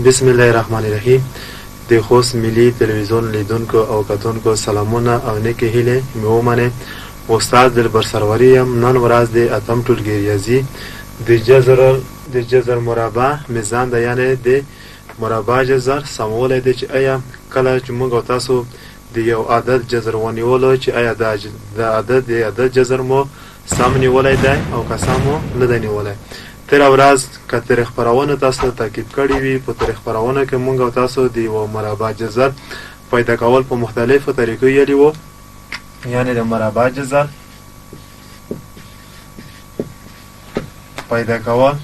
بسم الله الرحمن الرحیم. د خوست ملي تلویزیون لیدونکو او کتونکو سلامونه او نیکې هیلې مې ومنئ. استاد دلبر سروری یم. نن ورځ د اتم ټولګي ریاضي د جذر مربع میزان ده، یعنې د مربع جذر سمولی دی چې آیا کله چې موږ او تاسو د یو عدد جذر ونیولو چې آیا د عدد جذر مو سم نیولی دی او که سم مو نه دی نیولی. تېره ورځ که تاریخ خپرونه تاسو تعقیب کړې وي، په تاریخ خپرونه کې موږ او تاسو د یوه مربع جذر پیدا کول په مختلفو طریقو ویلي وو. یعنې د مربع جذر پیدا کول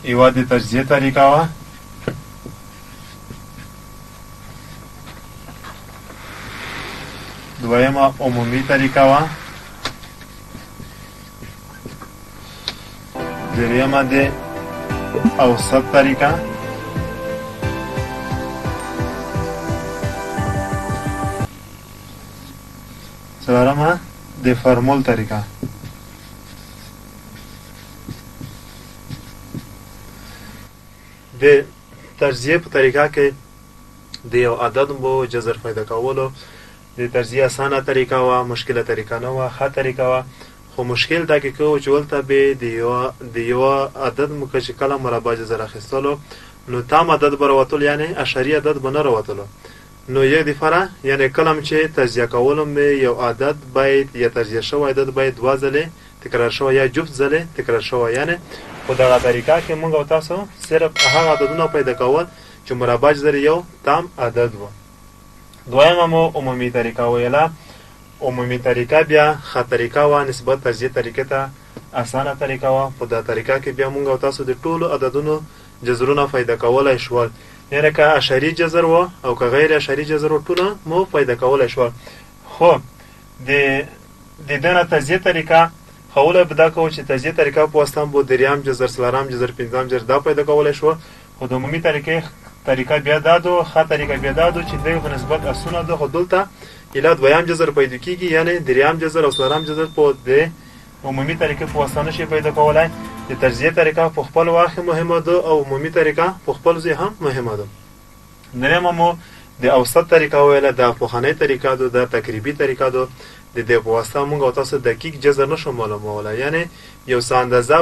یوه د تجزیه طریقه وه، دویمه عمومي طریقه وه، دریمه د اوسط طریقه، څلورمه د فرمول طریقه. د تجزیه په طریقه کې د یو عدد مو جذر پیدا کولو د تجزیه اسانه طریقه وه، مشکله طریقه نه وه، ښه طریقه وه. خو مشکل دا کې کوو چې ولته به د یوه عدد مو که چې کله مربع جذر اخیستلو نو تام عدد به راوتلو، یعنې اشري عدد به نه راوتلو. نو یک دفعه یعنې کله چې تجزیه کولو مې یو عدد باید یا تجزیه شوی عدد باید دوه ځلې تکرار شوی یا جفت ځلې تکرار شوی. یعنې په دغه طریقه کې موږ او تاسو صرف هغه عددونه پیدا کول چې مربع جذر یو تام عدد و. دویمه مو عمومي طریقه ویله. عمومي طریقه بیا ښه طریقه وه، نسبت تجزیه طریقې ته اسانه طریقه وه. په دا طریقه کې بیا موږ او تاسو د ټولو عددونو جذرونه پیدا کولی شول، یعنې که اشري جذر و او که غیر اشري جذر و ټوله مو پیدا کولی شول. خو د دې نه تجزیه طریقه ښولی به دا کوو چې تجزیه طریقه په واسطه مو دریم جذر، څلورم جذر، پنځم جذر دا پیدا کولی شو. خو د عمومي طریقه بیا دا دو، ښه طریقه بیا دا دو چې دغې په نسبت اسونه ده. خو دلته اله دویم جذر پیدا کېږي، یعنې دریم جذر او څلورم جذر په د عمومي طریقې په واسطه نشي پیدا کولی. د تجزیه طریقه په خپل وخت مهمه ده او عمومي طریقه په خپل ځای هم مهمه ده. درېیمه مو د اوسط طریقه ویله. دا پخوانۍ طریقه ده، دا تقریبي طریقه ده. د دې په واسطه موږ او تاسو دقیق جذر نشو معلومولی، یعنې یو څه اندازه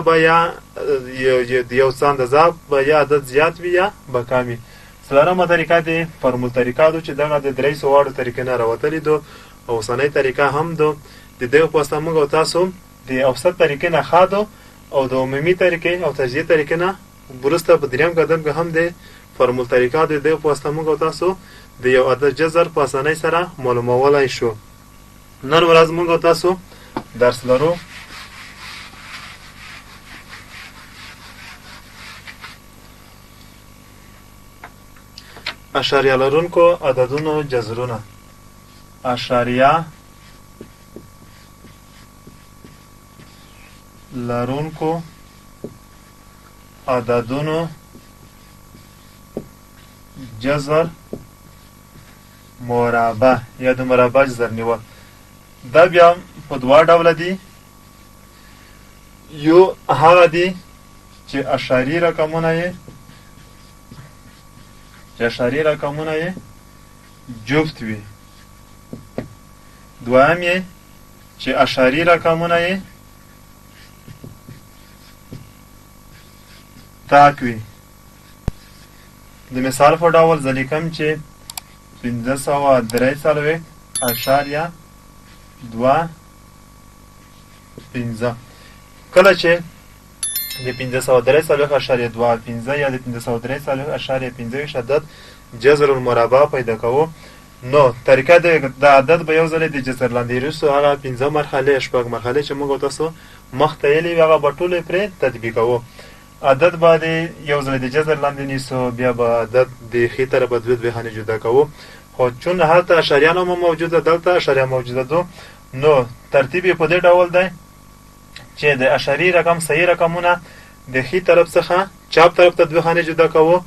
به یا عدد زیات وي یا به کم وي. څلورمه طریقه د فرمول طریقه ده چې دغه د درې سوهاړو طریقې نه راوتلې ده او اوسنۍ طریقه هم ده. د دې په واسطه موږ او تاسو د اوسط طریقې نه ښه ده او د عمومي طریقې او تجزیه طریقې نه وروسته په درېیم قدم کې هم د فرمول طریقه د دې په واسطه موږ او تاسو د یو عدد جذر په اسانۍ سره معلومولی شو. نن ورځ موږ او تاسو درس لرو اشاریه لرونکو عددونو جذرونه. اشاریه لرونکو عددونو جذر مربع یا د مربع جذر نیول. دا بیا په دوه ډوله دي. یو هغه دي چې اشاري رقمونه یې جفت وي. دویم یې چې اشاري رقمونه یې تاک وي. د مثال په ډول زه لیکم چې 543.25. کله چې د 543.25 یا د 543.25 عدد جذر المربع پیدا کوو، نو طریقه د عدد به یو ځلې د جذر لاندې وروستو هغه 5 مرحلې، شپږ مرحلې چې موږ تاسو مخته یېلې وي هغه به ټولې پرې تطبیقوو. عدد به د یو ځلې د جذر لاندې نیسو، بیا به عدد د ښي طرفه دوه دوهانې جدا کوو. خو چون هلته اشاریه نامه موجوده، دلته اشاریه موجوده ده، نو ترتیب یې په دې ډول دی چې د اشاري رقم صحیح رقمونه د ښي طرف څخه چپ طرف ته دوه خانې جدا کوو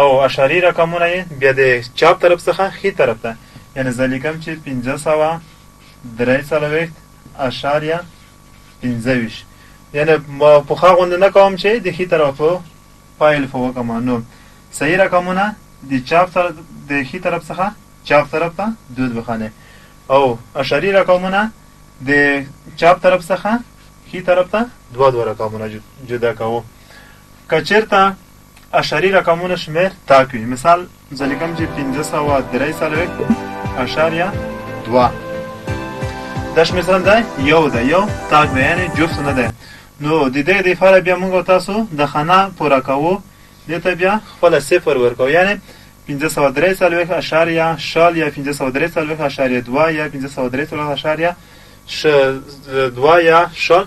او اشاري رقمونه یې بیا د چپ طرف څخه ښي طرف ته. یعنې زه لیکم چې 543.25. یعنې پخوا غوندې نه کوم چې د ښي طرف په پایل په وکړم. نو صحیح رقمونه د ښي طرف څخه چپ طرف ته دود بخانه او اشاری رقمونه د چپ طرف څخه ښي طرف ته دوه رقمونه جدا کوو. که چېرته اشاری رقمونه شمېر تاک وي، مثال زه لیکم چې 543.2 دا شمېر څه دی؟ یو دی، یو تاک دی، یعنې جفت نه دی. نو د دې دپاره بیا موږ او تاسو د خانه پوره کوو، دې ته بیا خپله صفر ورکوو، یعنې 543.0 یا 543.2 یا 543.2 یا شل.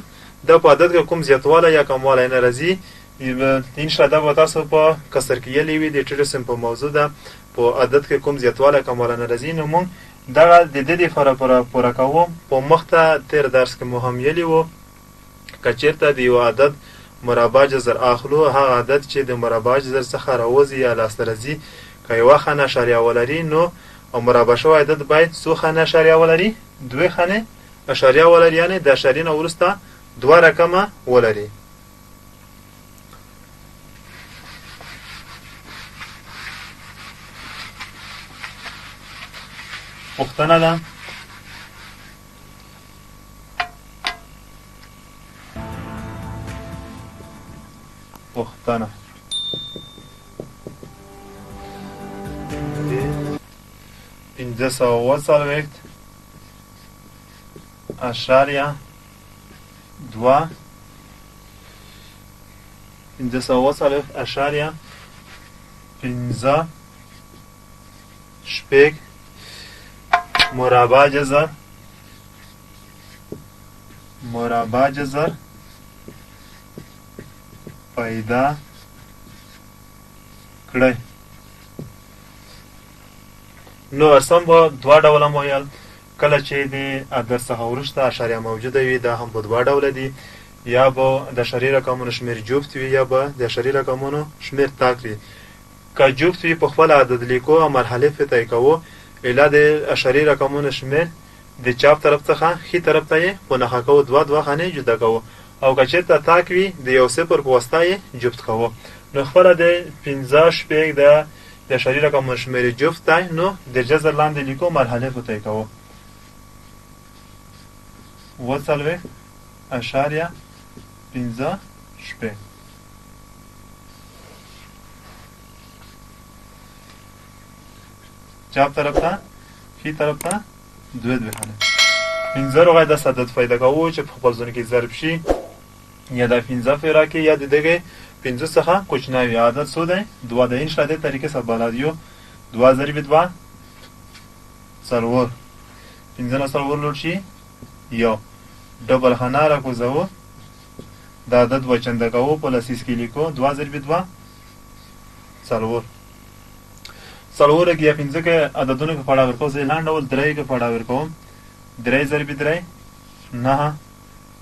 دا په عدد کې کوم زیاتوالی یا کموالی نه راځي. انشاءالله دا به تاسو په کسر کیلې وي، د ټریسم په موضوع ده، په عدد کې کوم زیاتوالی کموالی نه راځي. نو موږ دغه د دې دپاره پوره کوو. په مخته تیر درس کې مو هم ویلي وو که چېرته د یو عدد مربع جذر اخلو، هغه عدد چې د مربع جذر څخه راوځي یا لاسته راځي، که یوه خانه اشاریه ولري نو او مربع شوی عدد باید څو خانې اشاریه ولري؟ دوې خانې اشاریه ولري، یعنې د اشارې نه وروسته دوه رقمه ولري. پوښتنه ده پوښتنه 543.2 543.5 مربع جذر پیدا کړئ. نو ارسم به دوه ډوله مو ویل، کله چې د عدد څخه وروسته اشاریه موجوده وي دا هم په دوه ډوله دي، یا به د اشاري رقمونو شمېر جفت وي یا به د اشاري رقمونو شمېر تاک وي. که جفت وي په خپل عدد لیکو او مرحلې طی کوو، اله د اشاري رقمونو شمېر د چپ طرف څخه ښي طرف ته یې په نښه کوو، دوه خانې جدا کوو. او که چېرته تاک وي د یو صفر په واسطه یې جفت کوو. نو خپله د 5 د اشاري رقمونو شمېر جفت دی، نو د جذر لاندې لیکو، مرحلې په طی کوو. 4.5 چپ طرف ته ښي طرف ته دوه خانې. 15 روغه دست عدد پیدا کوو چې په خپل ځون کې ضرب شي، یا د 15 فیرا کې یا د دغه 15 څخه کوچنی وي. عدد څو دی؟ 2 دی. انشاءالله دې طریقې سره بلد یو. 2 ضرب 2 څلور، 15 نه څلور لوټ شي یو. ډبل خانه راکوزوو، د عدد وچنده کوو، په لسیز کې لیکو 2 ضرب 2 څلور. څلور کې یا 15 کې عددونو کې پړاو ورکوو، زه لاندې ډول 3 کې پړاو ورکوم. 3 ضرب 3 9،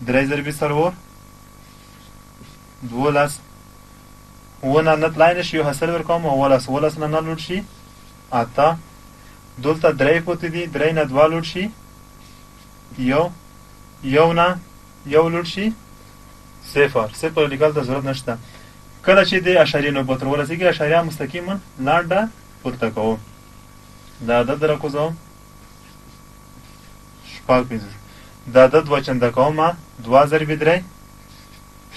3 ضرب څلور 12. ونه نه تلای نشي، یو حاصل ورکوم، 12 نه لوټ شي 8. دلته 3 پوتې دي، 3 نه 2 لوټ شي یو، یو نه یو لوټ شي صفر لیکل ته ضرورت نشته. کله چې د اشاریې نوبت ته ورسېږي، اشاریه مستقیما لاندې پورته کوو. د عدد راکوزوم 15. د عدد وچنده کوم 2 ضرب 3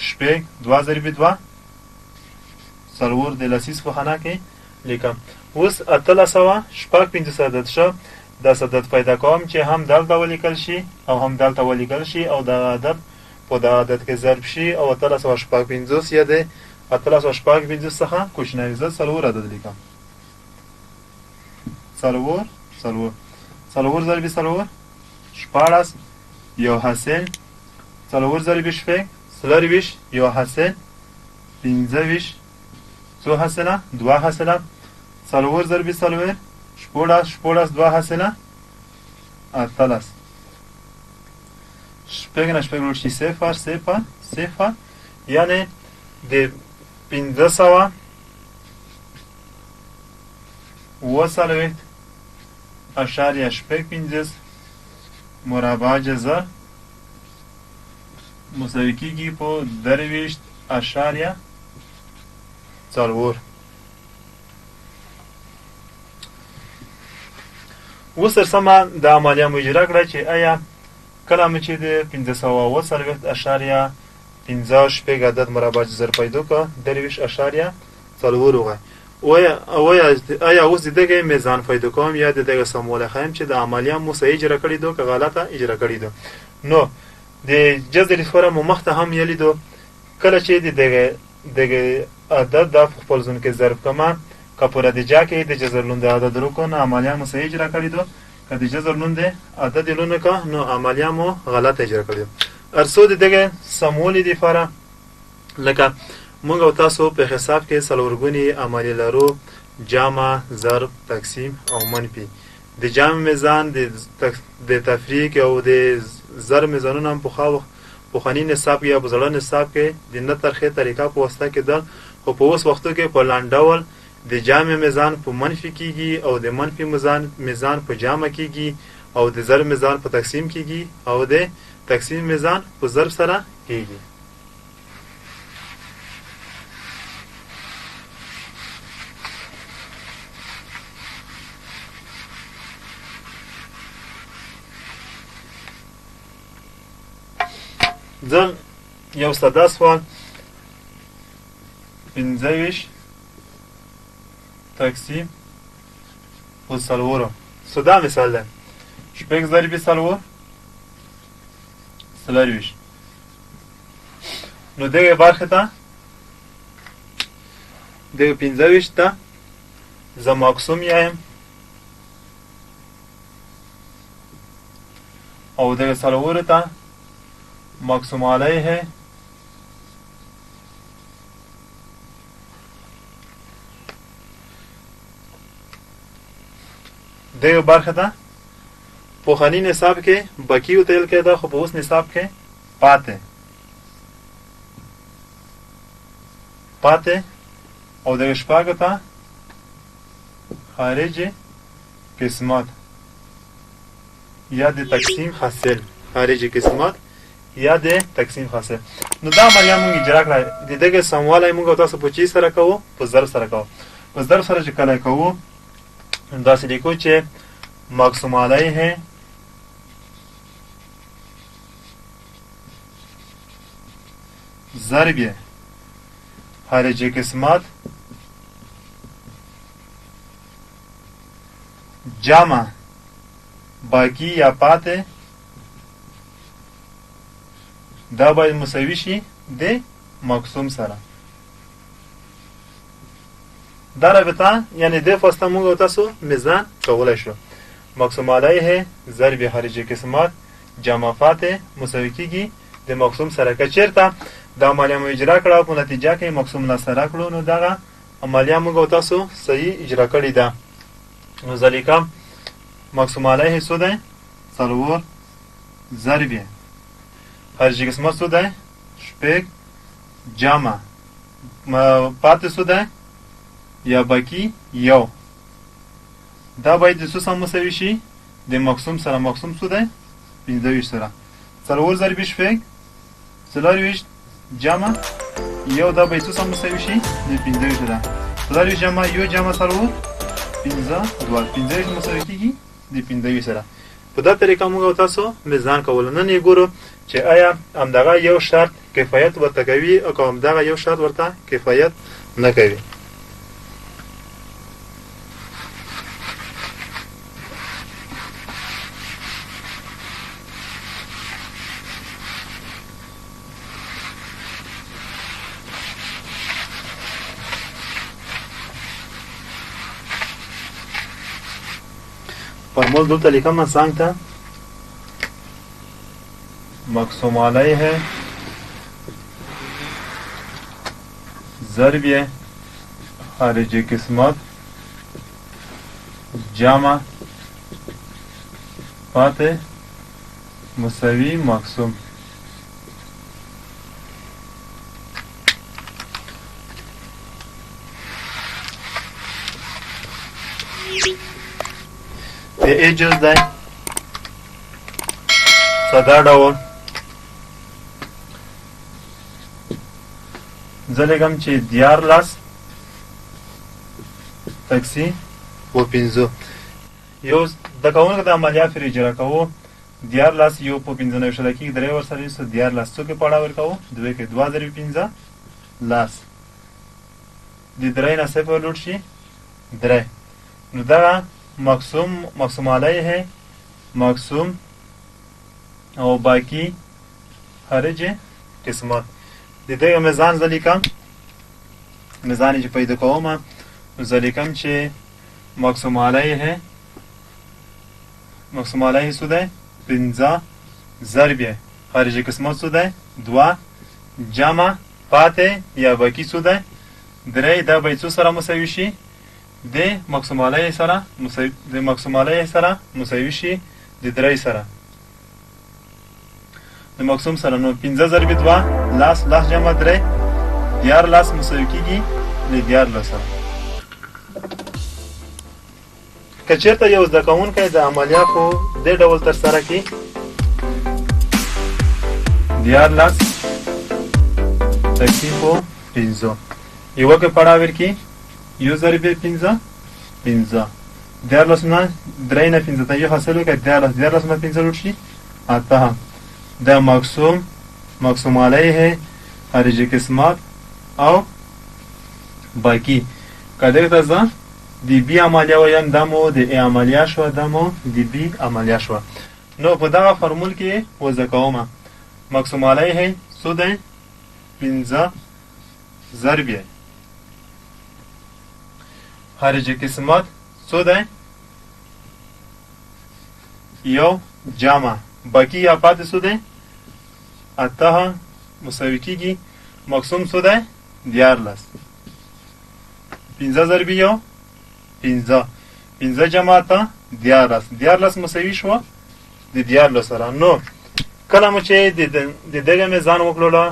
شپږ، 2 ضرب 2 څلور، د لسیز په خانه کې لیکم. اوس 850 عدد شو. دا عدد پیدا کوم چې هم دلته ولیکل شي او هم دلته ولیکل شي او د عدد په د عدد کې ضرب شي او 850 یا د 850 څخه کوچنی. زه څلور عدد لیکم. څلور ضرب څلور 14 یو حاصل. څلور ضرب شپږ 23 یو حاصل. 15 څو حاصله؟ 2 حاصله. څلور ضرب څلور 14 2 حاصله 18. شپږ نه شپږ لوټ شي صفر، یعنې د 540.15 مربع جذر مساوي کېږي په 23.4. اوس ترڅمه دا عملیه مو اجرا کړه چې آیا کله مو چې د 540.50 عدد مربع جذر پیدا کړه 23.4 آیا اوس دغه میزان پیدا کوم یا دغه سمول خایم چې د عملیه مو صحیح اجرا کړی دو که غلطه اجرا کړی دو. نو د جذر لپاره مو مخته هم یلیدو کله چې دغه عدد د خپل ځون کې ضرب کما که په نتیجه کې د جذر لوند عدد رکن عملیه مو صحیح اجرا کړی دو که د جذر لوند عدد لونه که نو عملیه مو غلط اجرا کړی دو. ارسو دغه سمول لپاره لکه موږ او تاسو په حساب کې څلورګونی عملیه لرو جمع ضرب تقسیم او منفي د جمع میزان د تفریق او د ضرب میزانونه هم په خاني نصاب یا په زړه نصاب کې د نه ترخه طریقه په واسطه کې ده خو په اوس وختو کې په لاندې ډول د جمع میزان په منفي کېږي او د منفي میزان په جمع کېږي او د ضرب میزان په تقسیم کېږي او د تقسیم میزان په ضرب سره کېږي. ځل یو ساده سوال 25 تقسیم په څلورو ساده مثال ده شپږ ضرب څلور 24 نو دغه برخه ته دغه 25 ته زه مقسوم یم او دغه څلورو ته مقسوم علیه دغه برخه ده په خاني نصاب کې بکی او تیل کې ده خو په اوس نصاب کې پاته او دغه شپږ ته خارجي قسمت یا د تقسیم حاصل خارجي قسمت یا د تقسیم حاصل. نو دا عملیه موږ اجرا کړه د دغه سموالی موږ تاسو په چی سره کوو په ضرب سره کوو په ضرب سره چې کله کوو داسې لیکو چې مقسوم علیه ضرب خارجي قسمت جمع باقی یا پاته دا باید مساوی شي د مقسوم سره. دا رابطه یعنی د فاصله موږ تاسو میزان کولای شو مقسوم علیه ضرب خارجي قسمت جمع فاته مساوی کیږي د مقسوم سره. که چیرته دا عملیه مو اجرا کړه په نتیجه کې مقسوم لا سره کړو نو دغه عملیه موږ تاسو صحیح اجرا کړی ده. نو ذالک مقسوم علیه څه ده څلور ضرب خارجي قسمت څه ده شپږ جمع پاتې څه ده یا باقی یو دا باید د څه سره مساوي شي د مقسوم سره. مقسوم څه ده 25 سره څلور ضرب شپږ 24 جمع یو دا باید څه سره مساوي شي د 25 سره 24 جمع یو جمع څلور 15 مساوي کیږي د 25 سره. په دا طریقه موږ تاسو میزان کول نن یې ګورو چې آیا همدغه یو شرط کفایت ورته کوي او که همدغه یو شرط ورته کفایت نه کوي. فرمول دلته لیکم څنګه ته مقسوم علیه ضرب خارجي قسمت جمع پاته مساوی مقسوم. د ایجز دی ساده ډول زه لیکم چې 14 تقسیم په 5 یو د کوونکو د عملیه پر اجرا کوو 14 یو په 15 شل کې 3 ورسره یې 14 څو کې پړه ورکوو 2 کې 2 ضرب 15 لاس د 3 نه صفر لوټ شي 3 نو دا مقسوم علیه مقسوم او باقی خارج قسمت د دې میزان ځلیکم میزان چې پیدا کوم نو ځلیکم چې مقسوم علیه څه ده 15 ضرب خارج قسمت څه ده 2 جمع پاتې یا باقی څه ده 3 دا به څه سره مساوي شي د مقسوم علیه سره مساوي شي د 3 سره د مقسوم سره نو 15 ضرب 2 لاس جمع 3 14 مساوي کیږي د 14 سره که چېرته یو زده کوونکی د عملیاتو دې ډول ترسره کړي 14 تقسیم په 15 یوه کې پړه ورکړي یو ضرب 15 14 نه 3 نه 15 ته یو حاصل وکړي 14 نه 15 لوټ شي 8 دا مقسوم علیه خارج قسمت او باقی کدر تازه دی بی عملیه ویم دمو دی ای عملیه شو دمو دی بی عملیه شو نو په دغه فرمول کې وضع کوم مقسوم علیه څو دی 15 ضرب خارج قسمت څو دی یو جمع باقی یا پاتې څو دی 8 مساوي کیږي مقسوم څو دی 14 15 ضرب یو 15 جمع 8 14 مساوي شو د 14 سره نو کله مو چې د دغه میزان وکړلو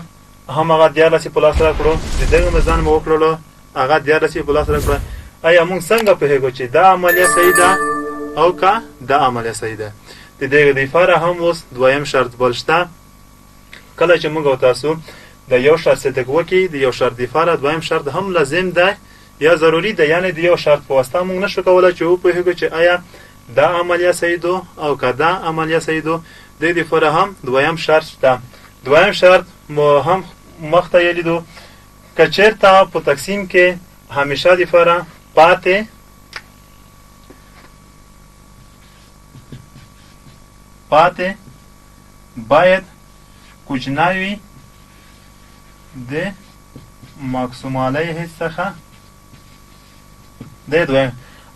همغه 14 په لاس راکړو د دغه میزان مو وکړلو هغه 14 په لاس راکړو آیا موږ څنګه پوهیږو چې دا عملیه صحیح ده او که دا عملیه صحیح ده د دغه لپاره هم اوس دویم شرط بل شته کله چې موږ او تاسو د یو شرط صدق وکړي د یو شرط لپاره دویم شرط هم لازم ده یا ضروری ده یعنی د یو شرط په واسطه موږ نشو کولای چې وپوهیږو چې آیا دا عملیه صحیح ده او که دا عملیه صحیح ده د دې لپاره هم دویم شرط شته دویم شرط مو هم مخته یلیدو که چېرته په تقسیم کې همیشه لپاره پاتې باید کوچنی وي د مقسوم علیه څخه د دویم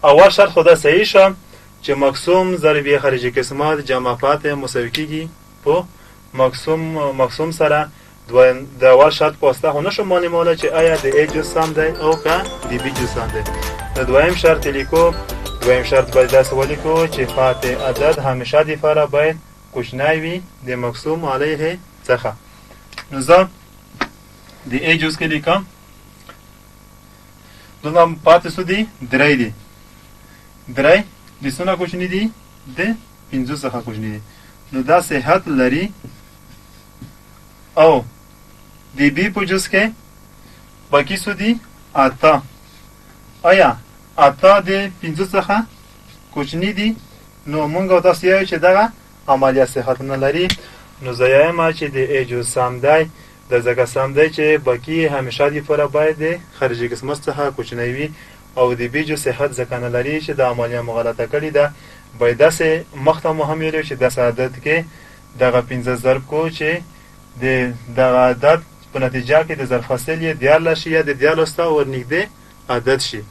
اول شرط خو دا صحیح شو چې مقسوم ضرب خارج قسمت جمع پاتې مساوي کیږي په مقسوم سره د اول شرط په واسطه خو نشو معلومولی چې آیا د ای جز سم دی او که د بی جز سم دی د دویم شرط لیکو دویم شرط باید داسې ولیکو چې پاتې عدد همیشه لپاره باید کوچنی وي د مقسوم علیه څخه نو زه د ای جز کې لیکم دونه پاتې څو دي 3 دي 3 د څونه کوچني دي د 15 څخه کوچني دي نو دا صحت لري او د بی په جز کې باقي څو دي 8 آیا 8 د 15 څخه کوچني دي نو مونږ تاسو یو چې دغه عملیه صحت نه لري نو زه یم چې د ای جز سم دی د ځکه سم دی چې باقي همیشه لپاره باید د خارجي قسمت څخه کوچنی وي او د بی جز صحت ځکه نه لري چې د عملیه مو غلطه کړې ده باید داسې مخته مو هم ویلو چې داسې عدد کې دغه 15 ضرب کو چې د دغه عدد په نتیجه کې د ضرب حاصل یې 14 شي یا د 14 ته ورنږدې عدد شي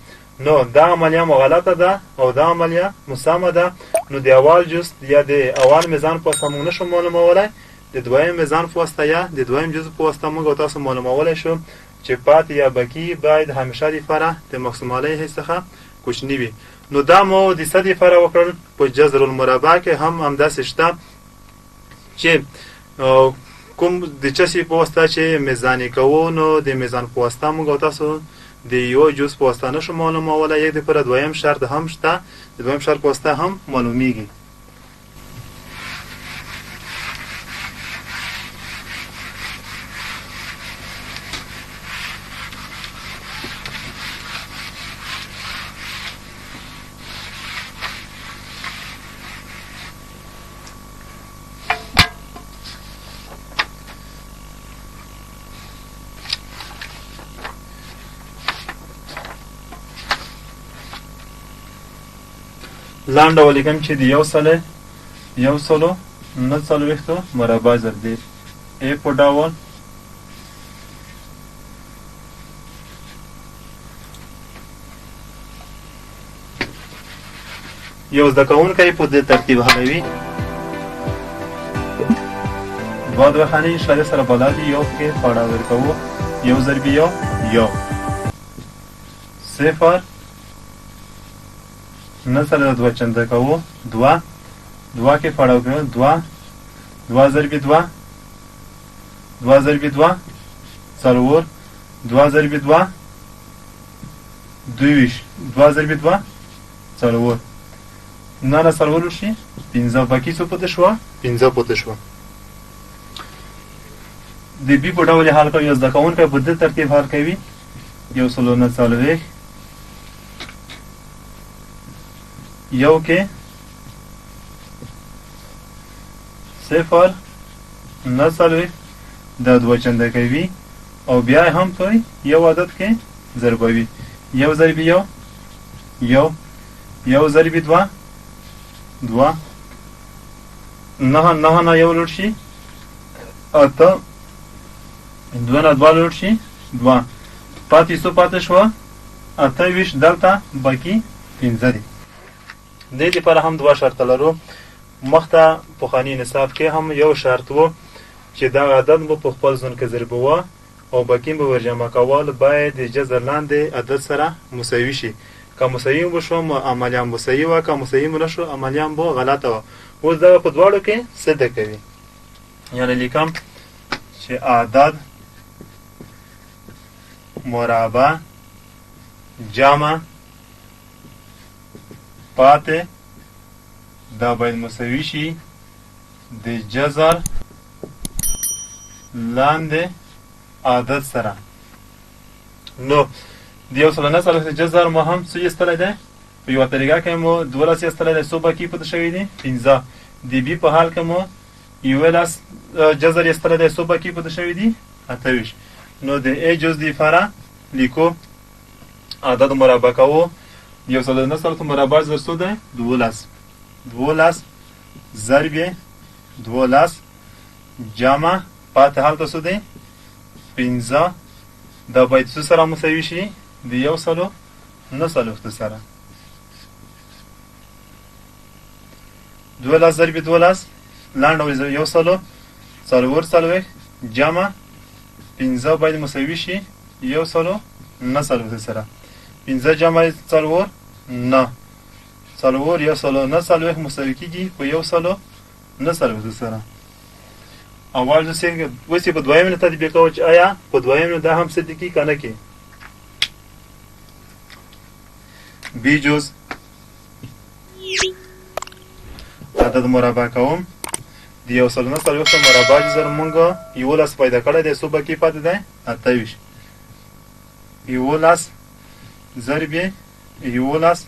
نو دا عملیه مو غلطه ده او دا عملیه مو سمه ده نو د اول جز یا د اول میزان په واسطه موږ نشو معلومولی د دویم میزان په واسطه یا د دویم جز په واسطه موږ تاسو معلومولی شو چې پاتې یا باقي باید همیشه لپاره د مقسوم علیه څخه کوچني وي نو دا مو د صد لپاره وکړل په جذر المربع کې هم همداسې شته چې کوم د چسی په واسطه چې میزانی کوو نو د میزان په واسطه موږ تاسو د یو جز په واسطه نشو معلومولی یک لپاره دویم شرط هم شته د دویم شرط په واسطه هم معلومیږي لنډ ولیکم چې د یو سلو نه څلوېښتو مربع ضرب د ا په ډول یو زده کوونکی په دې ترتیب حلوي. دوه دوخانې اشارې سره بلد دي، یو پکې پاړه ورکوو، یو ضرب یو صفر نه سره دوه چنده کوو، دوه کې پاړه ورکوو، دوه ضرب دوه څلور، دوه ضرب دوه 22، دوه ضرب دوه څلور، نه څلور شي 15. باقي څو پاتې شوه؟ 15 پاتې شوه. د بي په ډول حل کوي. یو زده کوونکی په دې ترتیب حل کوي. یو سلو نه څلوېښت، یو کې صفر نه څلوېښت دا دوه چنده کوي او بیا هم کوي یو عدد کې ضربوي. یو ضرب یو ضرب دوه نه یو لوټ شي اته، دوه نه دوه لوټ شي دوه، پاتې څو پاتې شوه 28. دلته باقي 15 دي. دې لپاره هم دوه شرط لرو. مخته پخواني نصاب کې هم یو شرط و چې دا عدد به په خپل ځون کې ضربوه او باقي به ورجمع کول باید د جذر لاندې عدد سره مساوي شي. که مساوي وشو عملیان به صحیح وه، که مساوي ونشو عملیان به غلطه وه. اوس دغه په دواړو کې څه ده کوي؟ یعنې لیکم چې عدد مربع جمع پاتې دا باید مساوي شي د جذر لاندې عدد سره. نو د یو سلو نه څلوېښت جذر مو هم څه ایستلی دی؟ په یوه طریقه کې مو 12 ایستلی دی. څو باقي پاتې شوي دي؟ 15. د بي په حال کې مو 11 جذر ایستلی دی. څو باقي پاتې شوي دي؟ 28. نو د ا جز لپاره لیکو عدد مربع کوو. یو سلو نه څلوېښت مربع ضرب څو دی؟ 12 ضرب 12 جمع پاتې هلته څه دی؟ 15. دا باید څه سره مساوي شي؟ د یو سلو نه څلوېښتو سره. 12 ضرب 12 لنډ یو سلو څلور څلوېښت جمع 15 باید مساوي شي یو سلو نه څلوېښتو سره. 15 جمع څلور نه څلور، یو سلو نه څلوېښت مساوي کېږي په یو سلو نه څلوېښتو سره. اول څنګه اوس یې په دویمه تطبیق کوو چې آیا په دویمه دا هم صدقي که نه کې. بي جز عدد مربع کوم. د یو سلو نه څلوېښتو مربع جذر مونږ 11 پیدا کړی دی. څو باقي پاتې دی؟ 28. 11 ضرب 11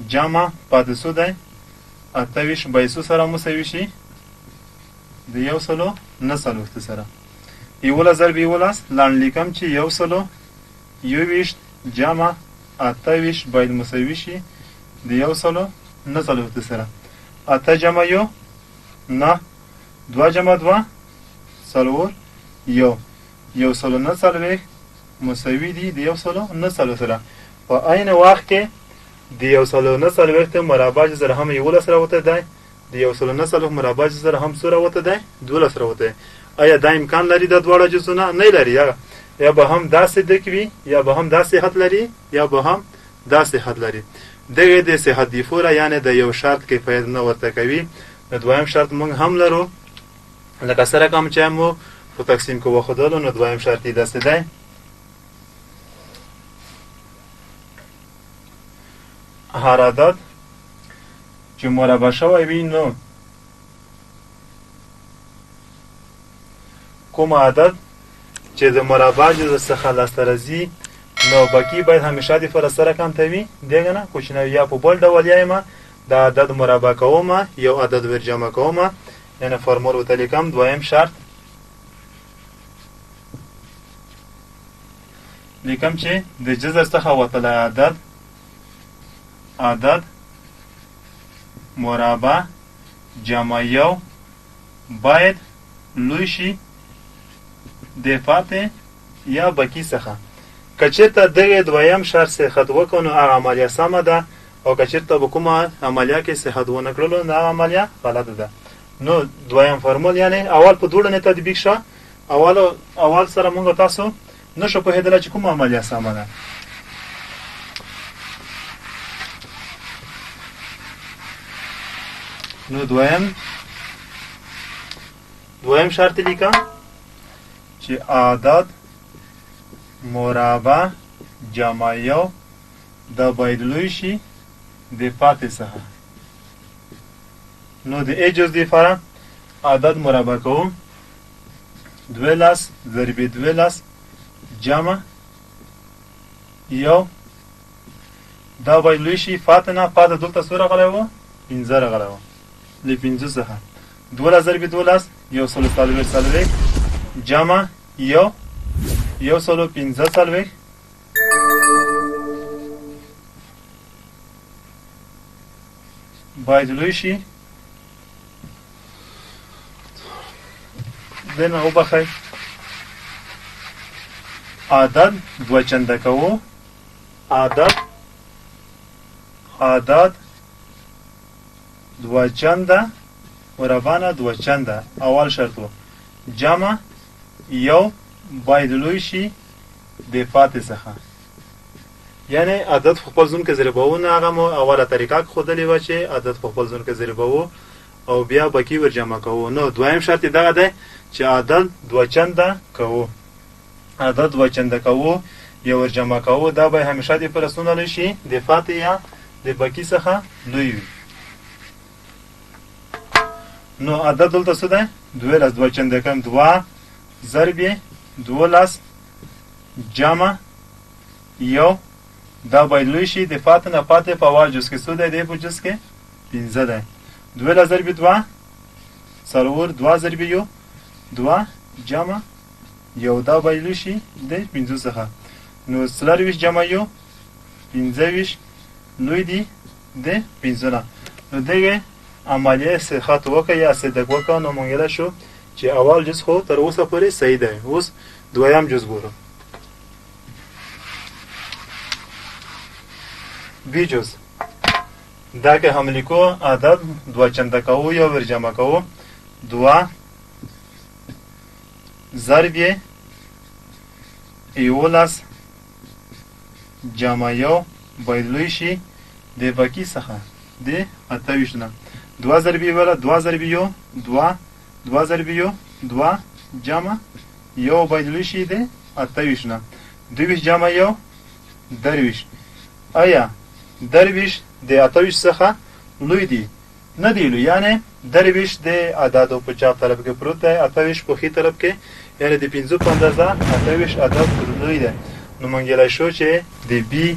جمع پاتې څو دی؟ 28 باید څو سره مساوي شي؟ د یو سلو نه څلوېښتو سره. 11 ضرب 11 لنډ لیکم چې یو سلو 21 جمع 28 باید مساوي شي د یو سلو نه څلوېښتو سره. 8 جمع یو نه، 2 جمع 2 څلور، یو سلو نه څلوېښت مساوي دي د یو سلو نه څلوېښت سره. په عین وخت کې د یو سلو نه څلوېښت مربع جذر هم 11 راوتی دی. د یو سلو نه څلوېښت مربع جذر هم څو راوتی دی؟ 12 راوتی دی. آیا دا امکان لري د دواړو جزونه؟ نه لري. یا به هم دا صدق وي یا به هم دا صحت لري یا به هم دا صحت لري. دغه د صحت دیفوره یعنی د یو شرط کفایت نه ورته کوي. د دویم شرط موږ هم لرو، لکه سره کوم چې مو په تقسیم کې وښودلو. نو دویم شرط یې داسې دی هر عدد چې مربع شوی وي نو کوم عدد چې د مربع جزء څخه لاسته راځي نو باقي باید همیشه د فر سره کم ته وي. دیگه نه کوچنی یا په بل ډول یایم دا عدد مربع کوم یو عدد ور جمع کوم. یعنی فرمول وته لیکم دویم شرط لیکم چې د جذر څخه وتلی عدد مربع جمع یو باید لوی شي د فاتح یا بکی څخه. که چېرته دغې دویم شرط صحت وکړو نو هغه عملیه سمه ده، او که چېرته به کومه عملیه کې صحت ونه کړلو نو هغه عملیه غلطه ده. نو دویم فرمول یعنی اول په دوړه نه تطبیق شه. اول سره مونږ تاسو نشو پوهېدلی چې کومه عملیه سمه ده. نو دویم شرط لیکم چې عدد مربع جمع یو دا باید لوی شي د فاتح څخه. نو د ای جز لپاره عدد مربع کوم 12 ضرب 12 جمع یو دا باید لوی شي فاتح نه. فاتح دلته څو راغلی و؟ 15 راغلی و. له 15 څخه 12 ضرب 12 یو سلو څلوېښت جمع یو سلو 15 باید لوی شي. دنه وبخئ عدد دوه چنده کوو. عدد دوه چنده مربع نه دوه چنده اول شرط و جمع یو باید لوی شي د فاتح څخه. یعنی عدد په خپل ځون کې ضربونه هغه مو اوله طریقه ښودلې وه چې عدد په خپل ځون کې ضربوو او بیا بکی ور جمع کوو. نو دویم شرط دغه دی چې عدد دوه چنده کوو. عدد دوه چنده کوو یا ور جمع کوو دا به همیشه د پرسونه لوی شي د فاتح یا د بکی څخه لوی وي. نو عدد دلته څه دی؟ 12 دوه چنده کم 2 ضرب 12 جمع یو دا باید لوی شي د فاتح نه. فاتح په اول جز کې څو دی؟ دی په جز کې 15 دی. 12 ضرب 2 څلور 2 ضرب 1 2 جمع یو دا باید لوی شي د 15 څخه. نو 24 جمع 1 25 لوی دی د 15 نه. نو دغه عملیه صحت وکړه یا صدق وکړه نو مونږ یې شو چې اول جز خو تر اوسه پورې صحیح دی. اوس دویم جز ګورو. بی جز دا که هم لیکو عدد دوه چنده کوو یا ور جمع کوو 2 ضرب 11 جمع یو باید لوی شي د بکی څخه د 28 نه. 2 ضرب 1 2 ضرب 1 2 ضرب 1 2 جمع یو باید لوی شي د 28 نه. 22 جمع یو 23. آیا 23 د 28 څخه لوی دی؟ نه دی لوی. یعنی 23 د عددو په چپ طرف کې پروت دی، 28 په ښي طرف کې، یعنی د 15 په اندازه 28 عدد لوی دی. نو مونږ یې شو چې د بی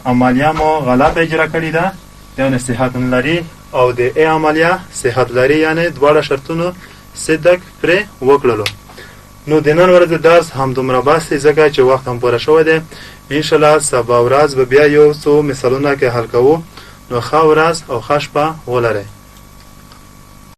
عملیه مو غلط اجرا کړې ده، یعنی صحت نه لري، او د ای عملیه صحت لري، یعنی دواړه شرطونو صدق پرې وکړلو. نو د نن ورځې درس همدومره بس دی ځکه چې وخت هم پوره شوی دی. انشاءالله سبا ورځ به بیا یو څو مثالونه کې حل کوو. نو ښه ورځ او ښه شپه ولرئ.